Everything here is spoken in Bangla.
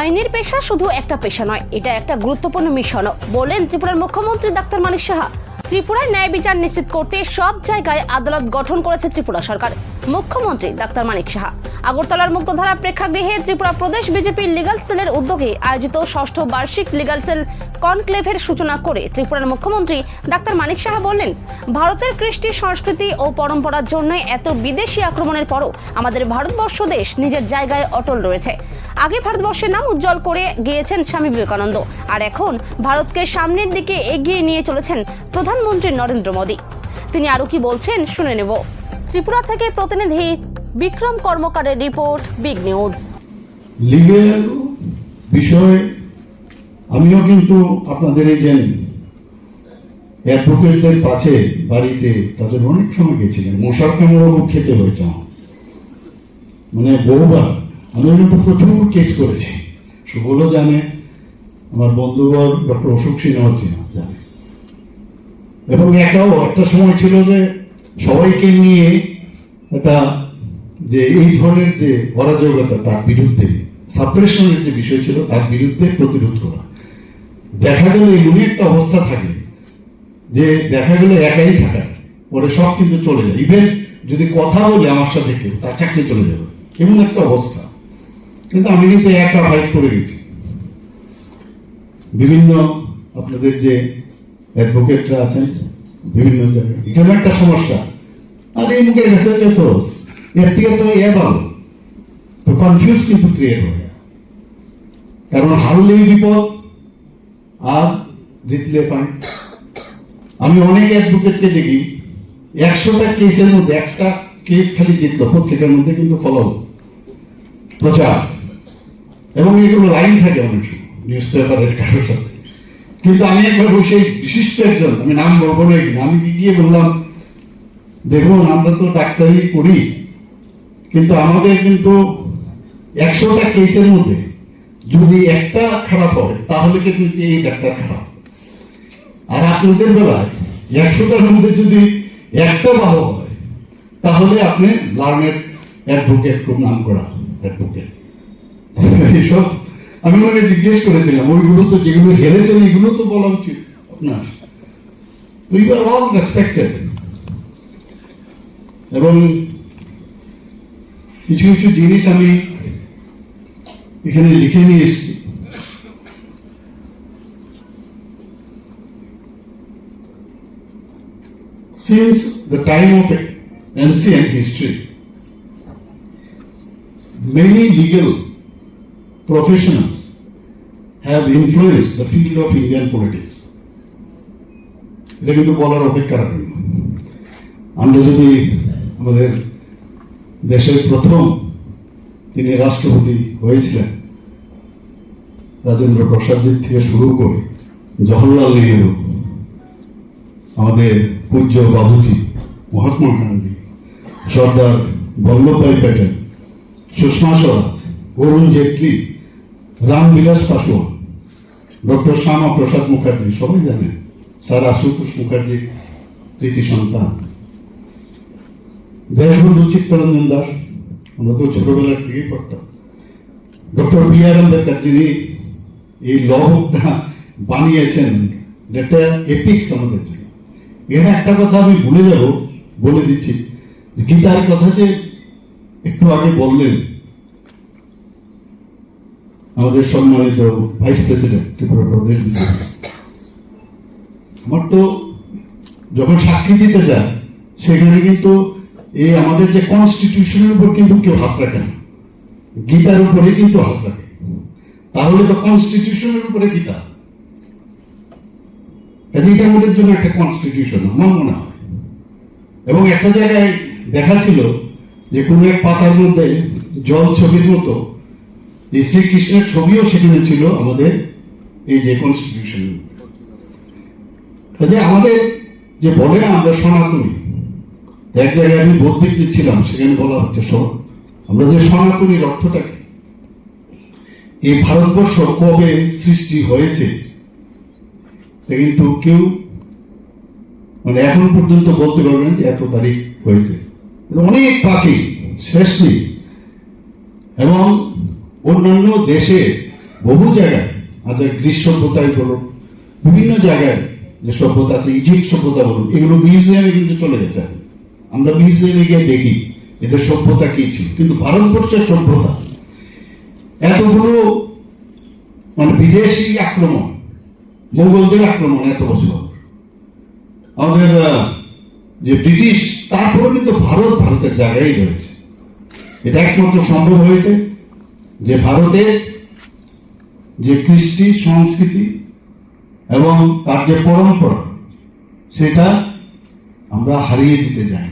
আইনের পেশা শুধু একটা পেশা নয়, এটা একটা গুরুত্বপূর্ণ মিশনও, বলেন ত্রিপুরার মুখ্যমন্ত্রী ডাক্তার মানিক সাহা। ত্রিপুরায় ন্যায় বিচার নিশ্চিত করতে সব জায়গায় আদালত গঠন করেছে ত্রিপুরা সরকার। মুখ্যমন্ত্রী ডাক্তার মানিক সাহা আগরতলার মুক্তধারা প্রেক্ষাগৃহে ত্রিপুরা প্রদেশ বিজেপির লিগাল সেলের উদ্যোগে আয়োজিত ষষ্ঠ বার্ষিক লিগাল সেল কনক্লেভের সূচনা করে ত্রিপুরার মুখ্যমন্ত্রী ডাক্তার মানিক সাহা বললেন, ভারতের কৃষ্টি সংস্কৃতি ও পরম্পরার জন্য এত বিদেশি আক্রমণের পরও আমাদের ভারতবর্ষ দেশ নিজের জায়গায় অটল রয়েছে। আগে ভারতবর্ষের নাম উজ্জ্বল করে গিয়েছেন স্বামী বিবেকানন্দ, আর এখন ভারতকে সামনের দিকে এগিয়ে নিয়ে চলেছেন প্রধানমন্ত্রী নরেন্দ্র মোদী। তিনি আরও কি বলছেন শুনে নেব। ত্রিপুরা থেকে প্রতিনিধি বিক্রম কর্মকারের রিপোর্ট, বিগ নিউজ। লিগেল বিষয় আমিও কিন্তু আপনাদের জানি, অ্যাডভোকেটদের পাশে বাড়িতে তাদের অনেক সময় গেছিলেন, মশার কামড়ও খেতে হয়েছে আমার, মানে বহুবার। আমি কিন্তু প্রচুর কেস করেছি, সুবলও জানে, আমার বন্ধুবর ডক্টর অশোক সিনহাও জানে। এবং একটা সময় ছিল যে সবাইকে নিয়ে একটা যে এই ধরনের যে অরাজকতা তার বিরুদ্ধে সাপ্রেশনের যে বিষয় ছিল তার বিরুদ্ধে প্রতিরোধ করা। দেখা গেল এমনই একটা অবস্থা থাকে যে দেখা গেল একাই থাকা, পরে সব কিন্তু চলে যায়। ইভেন যদি কথা বলে আমার সাথে কেউ, তার চাকরি চলে যাবে, এমন একটা অবস্থা। কিন্তু আমি কিন্তু একা ফাইট করে গেছি। বিভিন্ন আপনাদের যে অ্যাডভোকেটরা আছেন বিভিন্ন জায়গায়, এখানে একটা সমস্যা, আর এই মুখে গেছে এর থেকে তো ভালো, তো কনফিউজ কিন্তু ক্রিয়েট হয়। কারণ হারলেই বিপদ আর জিতলে ফাইন। আমি অনেক অ্যাডভোকেটকে দেখি 100টা কেসের মধ্যে 1টা কেস খালি জিতলো, পত্রিকার মধ্যে কিন্তু ফলো প্রচার, এবং এগুলো লাইন থাকে অনেক নিউজ পেপারের কারোর সাথে। কিন্তু আমি একবার বসে বিশিষ্ট একজন, আমি নাম বলবো না, আমি গিয়ে বললাম, দেখুন আমরা তো ডাক্তারি করি, কিন্তু আমাদের কিন্তু 100টা কেসের মধ্যে যদি একটা খারাপ হয় তাহলে কিন্তু এই ডাক্তার খারাপ। আর আপনাদের বেলায় 100টার মধ্যে যদি একটা ভালো হয় তাহলে আপনি লার্নেড অ্যাডভোকেট, খুব নাম করা অ্যাডভোকেট। এইসব আমি ওনাকে জিজ্ঞেস করেছিলাম, ওইগুলো তো যেগুলো হেরেছেন এগুলো তো বলা উচিত আপনার। We are all respected. এবং কিছু কিছু জিনিস আমি এখানে লিখে নিয়ে এসেছি। Since the time of ancient history, many legal professionals have influenced the field of Indian politics. এটা কিন্তু বলার অপেক্ষা রাখেন। আমরা যদি আমাদের দেশের প্রথম তিনি রাষ্ট্রপতি হয়েছিলেন রাজেন্দ্র প্রসাদজি থেকে শুরু করে জওহরলাল নেহেরু, আমাদের পূজ্য বাবুজি মহাত্মা গান্ধী, সর্দার বল্লভভাই প্যাটেল, সুষমা স্বরাজ, অরুণ জেটলি, রামবিলাস পাসওয়ান, ডক্টর শ্যামা প্রসাদ মুখার্জি, সবাই জানেন, স্যার আশুতোষ মুখার্জি কৃতি সন্তান, দেশবন্ধু চিত্তরঞ্জন দাস, আমরা তো ছোটবেলার থেকেই পড়তাম, ডক্টর বি আর আম্বেদকর, যিনি এই লটা বানিয়েছেন, এটা এপিক্স আমাদের জন্য। এখানে একটা কথা আমি ভুলে যাব, বলে দিচ্ছি, গীতার কথা যে একটু আগে বললেন আমাদের সম্মানিত ভাইস প্রেসিডেন্ট ত্রিপুরা প্রদেশ বিজেপি। আমার তো যখন সাক্ষী দিতে যায় সেখানে কিন্তু এই আমাদের যে কনস্টিটিউশনের উপর কিন্তু কেউ হাত রাখে না, গীতার উপরে কিন্তু হাত রাখে। তাহলে তো কনস্টিটিউশনের উপরে গীতা, এটা আমাদের জন্য একটা কনস্টিটিউশন আমার মনে হয়। এবং একটা জায়গায় দেখা ছিল যে কোন এক পাতার মধ্যে জল ছবির মতো এই শ্রীকৃষ্ণের ছবিও সেখানে ছিল আমাদের এই যে কনস্টিটিউশন। আমাদের যে বলে না আমরা সনাতনী, এক জায়গায় আমি বৌদ্ধিক দিচ্ছিলাম, সেখানে বলা হচ্ছে আমরা যে সনাতনীর অর্থটা কি, এই ভারতবর্ষ কবে সৃষ্টি হয়েছে কিন্তু কেউ মানে এখন পর্যন্ত বলতে পারবেন যে এত তারিখ হয়েছে, অনেক প্রাচীন, শেষ নেই। এবং অন্যান্য দেশে বহু জায়গায় আচ্ছা গ্রিস সভ্যতায় বলুন, বিভিন্ন জায়গায় যে সভ্যতা আছে, ইজিপ্ট সভ্যতা বলুন, এগুলো মিউজিয়ামে কিন্তু চলে গেছে। আমরা মিউজিয়ামে গিয়ে দেখি এদের সভ্যতা কি ছিল, কিন্তু ভারতবর্ষের সভ্যতা এতগুলো মানে বিদেশি আক্রমণ, মোগলদের আক্রমণ এত বছর, আমাদের যে ব্রিটিশ, তারপরে কিন্তু ভারতের জায়গায় রয়েছে। এটা একমাত্র সম্ভব হয়েছে যে ভারতের যে কৃষ্টি সংস্কৃতি এবং তার যে পরম্পরা, সেটা আমরা হারিয়ে দিতে যাই।